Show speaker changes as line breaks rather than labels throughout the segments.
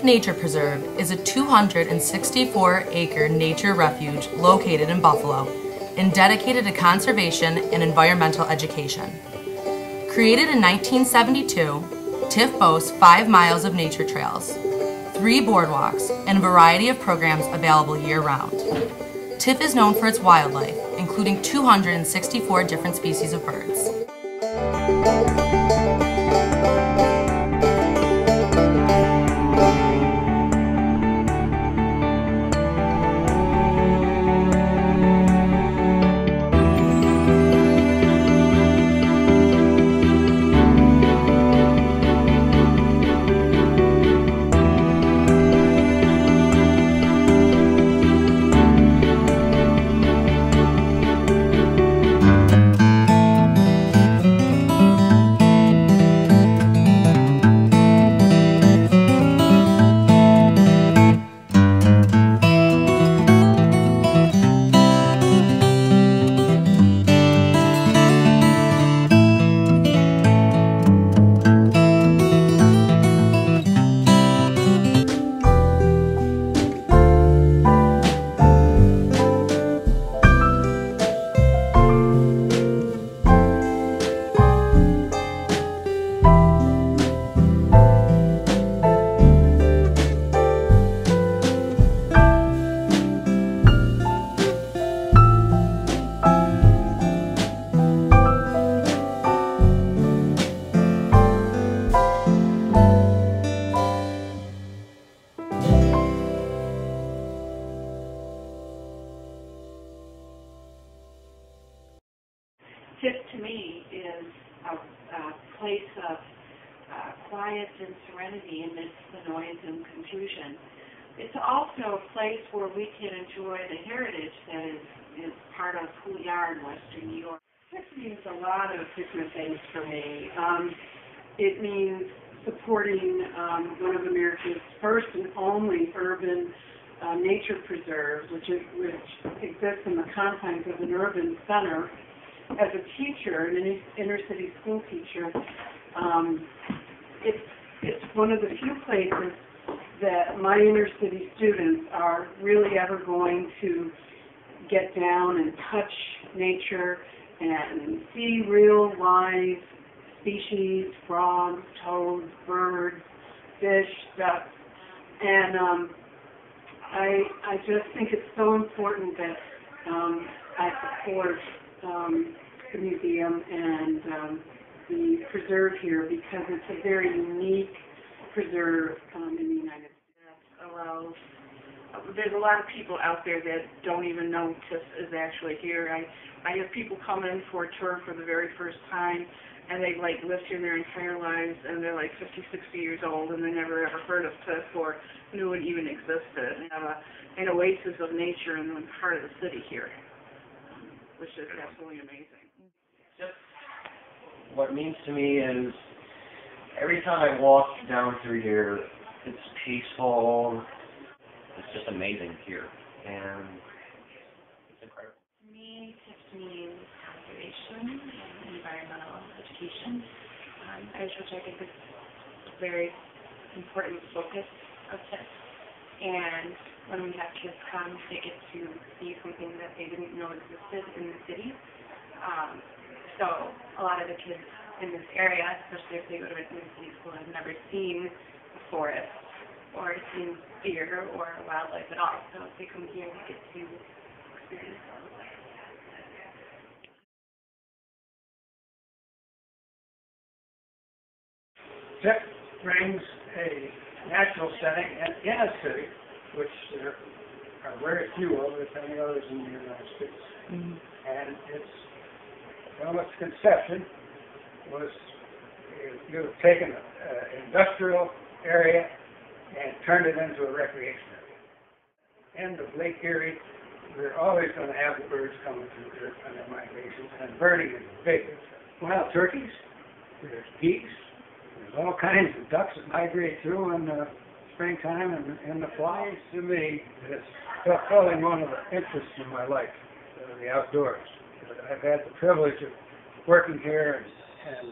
Nature Preserve is a 264-acre nature refuge located in Buffalo and dedicated to conservation and environmental education. Created in 1972, Tifft boasts 5 miles of nature trails, 3 boardwalks, and a variety of programs available year-round. Tifft is known for its wildlife, including 264 different species of birds.
Tifft to me is a place of quiet and serenity amidst the noise and confusion. It's also a place where we can enjoy the heritage that is part of who we are in Western New York. Tifft means a lot of different things for me. It means supporting one of America's first and only urban nature preserves, which exists in the confines of an urban center. As a teacher, an inner-city school teacher, it's one of the few places that my inner-city students are really ever going to get down and touch nature and see real live species, frogs, toads, birds, fish, ducks. And I just think it's so important that I support the museum and the preserve here, because it's a very unique preserve in the United States. There's a lot of people out there that don't even know Tifft is actually here. I have people come in for a tour for the very first time, and they lived here their entire lives, and they're 50, 60 years old, and they never ever heard of Tifft or knew it even existed. We have an oasis of nature in the heart of the city here, which is absolutely amazing.
What it means to me is every time I walk down through here, it's peaceful. It's just amazing here, and it's incredible.
To me, Tifft means conservation and environmental education, which I think is a very important focus of Tifft. And when we have kids come, they get to see something that they didn't know existed in the city. So a lot of the kids in this area, especially if they go to a city school, have never seen a forest or seen deer or wildlife at all. So if they come here, they get to experience all of that.
Tifft brings a natural setting in a city, which there are very few of, if any others, in the United States. Mm-hmm. And its conception was you've taken an industrial area and turned it into a recreation area. End of Lake Erie, we're always going to have the birds coming through here on their migrations, and birding is big. Wild turkeys, there's geese, there's all kinds of ducks that migrate through in the springtime, and the flies, to me, is fulfilling one of the interests in my life, the outdoors. I've had the privilege of working here and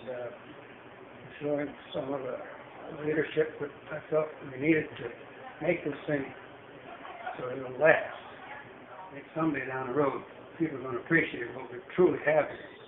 showing some of the leadership, but I felt we needed to make this thing so it'll last. I think someday down the road, people are going to appreciate what we truly have here.